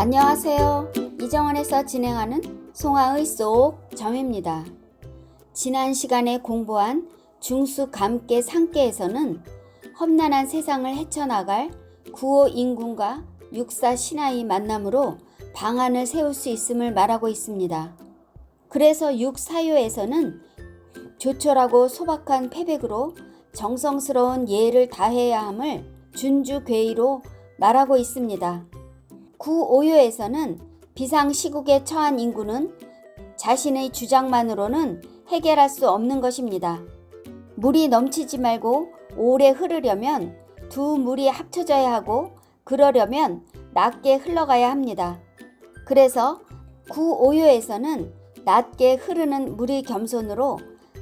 안녕하세요. 이정원에서 진행하는 송아의 쏙 점입니다. 지난 시간에 공부한 중수 감계 상계에서는 험난한 세상을 헤쳐나갈 구호 인군과 육사 신하의 만남으로 방안을 세울 수 있음을 말하고 있습니다. 그래서 육사요에서는 조촐하고 소박한 패백으로 정성스러운 예를 다해야 함을 준주괴의로 말하고 있습니다. 구오요에서는 비상시국에 처한 인구는 자신의 주장만으로는 해결할 수 없는 것입니다. 물이 넘치지 말고 오래 흐르려면 두 물이 합쳐져야 하고 그러려면 낮게 흘러가야 합니다. 그래서 구오요에서는 낮게 흐르는 물의 겸손으로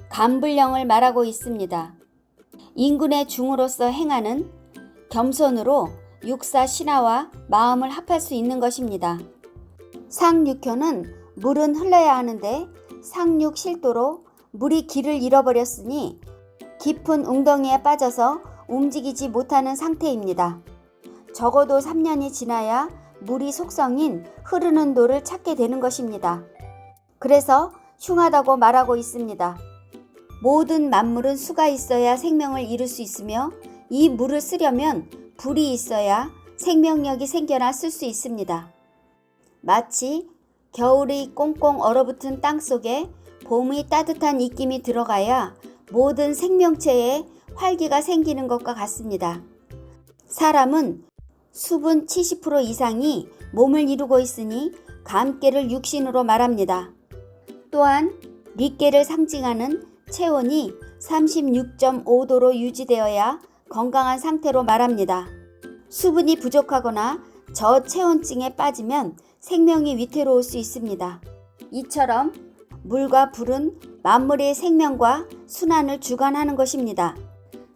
감불령을 말하고 있습니다. 인군의 중으로서 행하는 겸손으로 육사 신하와 마음을 합할 수 있는 것입니다. 상육효는 물은 흘러야 하는데 상육실도로 물이 길을 잃어버렸으니 깊은 웅덩이에 빠져서 움직이지 못하는 상태입니다. 적어도 3년이 지나야 물이 속성인 흐르는 도를 찾게 되는 것입니다. 그래서 흉하다고 말하고 있습니다. 모든 만물은 수가 있어야 생명을 이룰 수 있으며 이 물을 쓰려면 불이 있어야 생명력이 생겨나 쓸 수 있습니다. 마치 겨울이 꽁꽁 얼어붙은 땅 속에 봄의 따뜻한 입김이 들어가야 모든 생명체에 활기가 생기는 것과 같습니다. 사람은 수분 70% 이상이 몸을 이루고 있으니 감계를 육신으로 말합니다. 또한 리께를 상징하는 체온이 36.5도로 유지되어야 건강한 상태로 말합니다. 수분이 부족하거나 저체온증에 빠지면 생명이 위태로울 수 있습니다. 이처럼 물과 불은 만물의 생명과 순환을 주관하는 것입니다.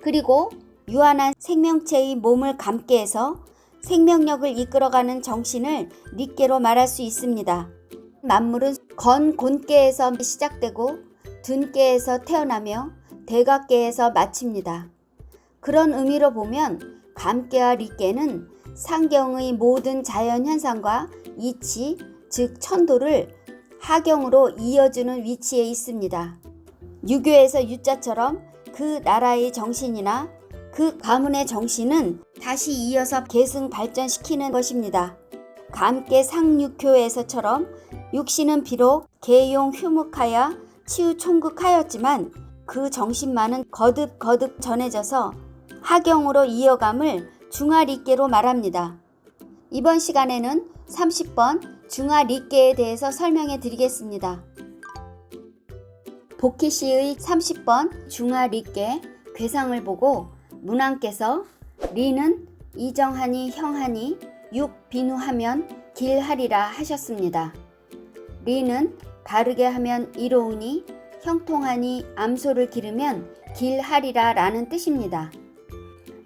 그리고 유한한 생명체의 몸을 감게 해서 생명력을 이끌어가는 정신을 리께로 말할 수 있습니다. 만물은 건곤계에서 시작되고 둔계에서 태어나며 대각계에서 마칩니다. 그런 의미로 보면 감계와 리께는 상경의 모든 자연현상과 이치, 즉 천도를 하경으로 이어주는 위치에 있습니다. 유교에서 유자처럼 그 나라의 정신이나 그 가문의 정신은 다시 이어서 계승 발전시키는 것입니다. 감계 상육효에서처럼 육신은 비록 계용 휴묵하여 치유총극하였지만 그 정신만은 거듭 전해져서 하경으로 이어감을 중화리께로 말합니다. 이번 시간에는 30번 중화리께에 대해서 설명해 드리겠습니다. 복희씨의 30번 중화리께 괴상을 보고 문왕께서 리는 이정하니 형하니 육비누하면 길하리라 하셨습니다. 리는 바르게 하면 이로우니 형통하니 암소를 기르면 길하리라 라는 뜻입니다.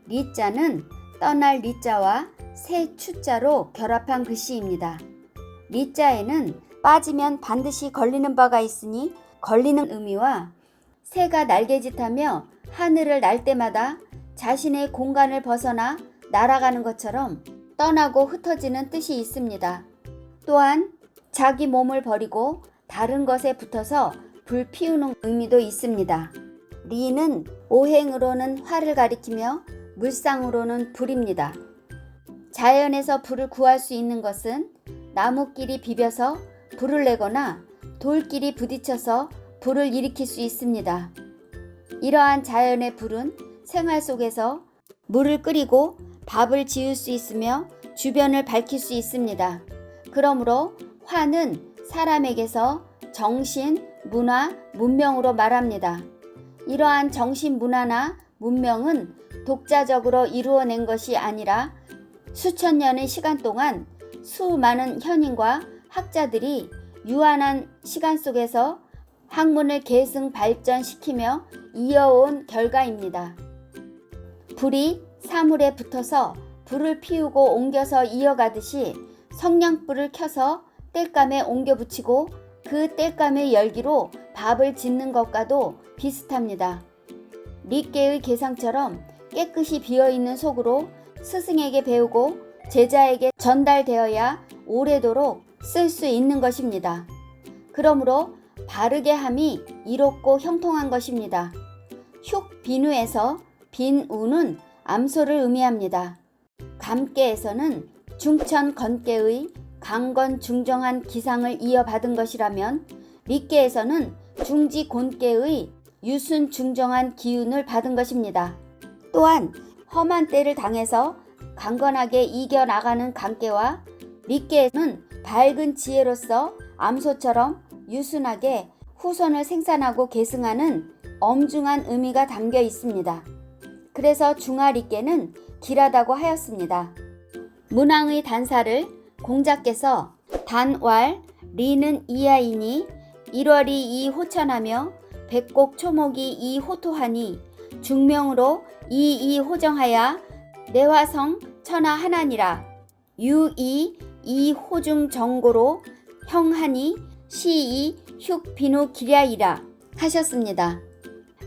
리자는 떠날 리자와 새 추자로 결합한 글씨입니다. 리자에는 빠지면 반드시 걸리는 바가 있으니 걸리는 의미와 새가 날개짓하며 하늘을 날 때마다 자신의 공간을 벗어나 날아가는 것처럼 떠나고 흩어지는 뜻이 있습니다. 또한 자기 몸을 버리고 다른 것에 붙어서 불 피우는 의미도 있습니다. 리는 오행으로는 화를 가리키며 물상으로는 불입니다. 자연에서 불을 구할 수 있는 것은 나무끼리 비벼서 불을 내거나 돌끼리 부딪혀서 불을 일으킬 수 있습니다. 이러한 자연의 불은 생활 속에서 물을 끓이고 밥을 지을 수 있으며 주변을 밝힐 수 있습니다. 그러므로 화는 사람에게서 정신, 문화, 문명으로 말합니다. 이러한 정신, 문화나 문명은 독자적으로 이루어낸 것이 아니라 수천 년의 시간 동안 수많은 현인과 학자들이 유한한 시간 속에서 학문을 계승 발전시키며 이어온 결과입니다. 불이 사물에 붙어서 불을 피우고 옮겨서 이어가듯이 성냥불을 켜서 땔감에 옮겨 붙이고 그 땔감의 열기로 밥을 짓는 것과도 비슷합니다. 리께의 계상처럼 깨끗이 비어있는 속으로 스승에게 배우고 제자에게 전달되어야 오래도록 쓸 수 있는 것입니다. 그러므로 바르게 함이 이롭고 형통한 것입니다. 흉 비누에서 빈우는 암소를 의미합니다. 감께에서는 중천 건께의 강건 중정한 기상을 이어받은 것이라면 리께에서는 중지 곤께의 유순 중정한 기운을 받은 것입니다. 또한 험한 때를 당해서 강건하게 이겨나가는 강께와 리께는 밝은 지혜로서 암소처럼 유순하게 후손을 생산하고 계승하는 엄중한 의미가 담겨 있습니다. 그래서 중화리께는 길하다고 하였습니다. 문왕의 단사를 공자께서 단왈 리는 이하이니 1월이 이호천하며 백곡 초목이 이호토하니 중명으로 이호정하야 내화성 천하 하나니라. 유이 이호중 정고로 형하니 시이 흉 비누 기랴이라 하셨습니다.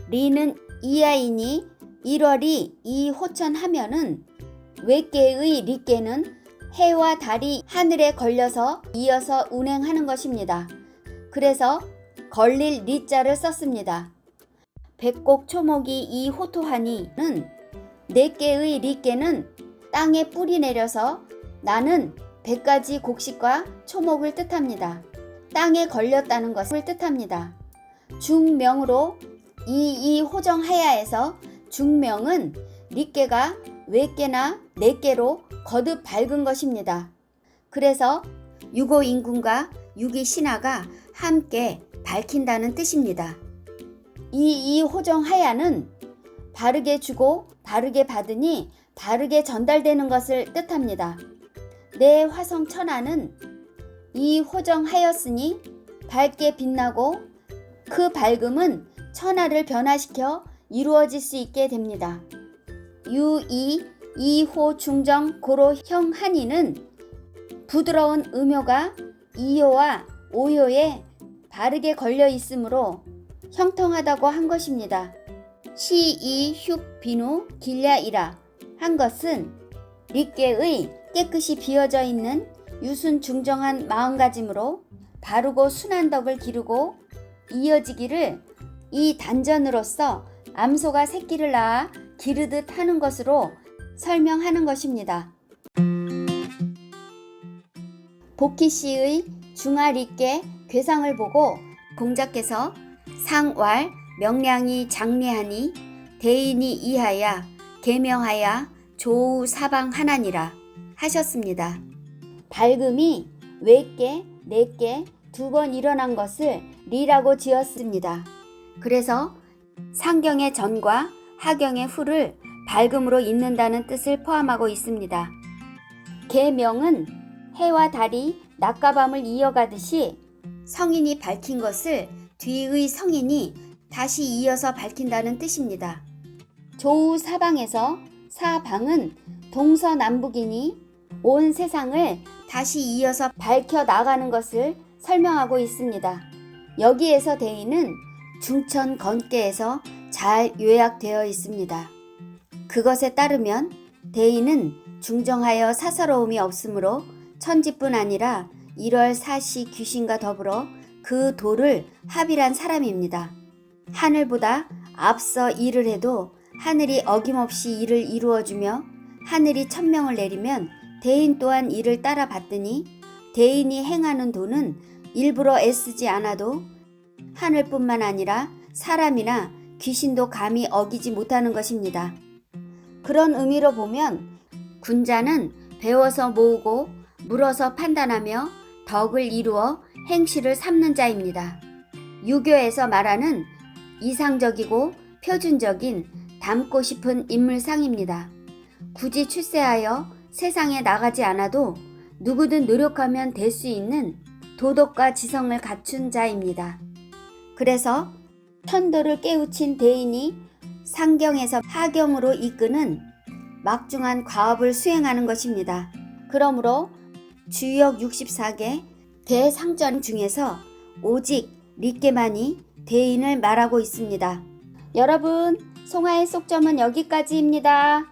리는 이하이니 1월이 이호천 하면은 외께의 리께는 해와 달이 하늘에 걸려서 이어서 운행하는 것입니다. 그래서 걸릴 리자를 썼습니다. 백곡 초목이 이호토하니는 네개의 리께는 땅에 뿌리 내려서 나는 100가지 곡식과 초목을 뜻합니다. 땅에 걸렸다는 것을 뜻합니다. 중명으로 이호정하야에서 중명은 리께가 외께나 네께로 거듭 밝은 것입니다. 그래서 유고인군과 유기신하가 함께 밝힌다는 뜻입니다. 이호정하야는 바르게 주고 바르게 받으니 바르게 전달되는 것을 뜻합니다. 내 화성 천하는 이호정하였으니 밝게 빛나고 그 밝음은 천하를 변화시켜 이루어질 수 있게 됩니다. 이호 중정 고로 형하니는 부드러운 음효가 이효와 오효에 바르게 걸려 있으므로 형통하다고 한 것입니다. 시이 흉 비누 길랴이라 한 것은 리께의 깨끗이 비어져 있는 유순 중정한 마음가짐으로 바르고 순한 덕을 기르고 이어지기를 이 단전으로서 암소가 새끼를 낳아 기르듯 하는 것으로 설명하는 것입니다. 복희씨의 중화리께 괴상을 보고 공자께서 상왈 명량이 장례하니 대인이 이하야 계명하야 조우 사방하나니라 하셨습니다. 밝음이 외께 내께 2번 일어난 것을 리라고 지었습니다. 그래서 상경의 전과 하경의 후를 밝음으로 잇는다는 뜻을 포함하고 있습니다. 계명은 해와 달이 낮과 밤을 이어가듯이 성인이 밝힌 것을 뒤의 성인이 다시 이어서 밝힌다는 뜻입니다. 조우 사방에서 사방은 동서남북이니 온 세상을 다시 이어서 밝혀 나가는 것을 설명하고 있습니다. 여기에서 대인은 중천 건께에서 잘 요약되어 있습니다. 그것에 따르면 대인은 중정하여 사사로움이 없으므로 천지뿐 아니라 1월 사시 귀신과 더불어 그 도를 합일한 사람입니다. 하늘보다 앞서 일을 해도 하늘이 어김없이 일을 이루어주며 하늘이 천명을 내리면 대인 또한 이를 따라 받더니 대인이 행하는 도는 일부러 애쓰지 않아도 하늘뿐만 아니라 사람이나 귀신도 감히 어기지 못하는 것입니다. 그런 의미로 보면 군자는 배워서 모으고 물어서 판단하며 덕을 이루어 행실을 삼는 자입니다. 유교에서 말하는 이상적이고 표준적인 닮고 싶은 인물상입니다. 굳이 출세하여 세상에 나가지 않아도 누구든 노력하면 될 수 있는 도덕과 지성을 갖춘 자입니다. 그래서 천도를 깨우친 대인이 상경에서 하경으로 이끄는 막중한 과업을 수행하는 것입니다. 그러므로 주역 64개 대상전 중에서 오직 리께만이 대인을 말하고 있습니다. 여러분, 송하의 속점은 여기까지입니다.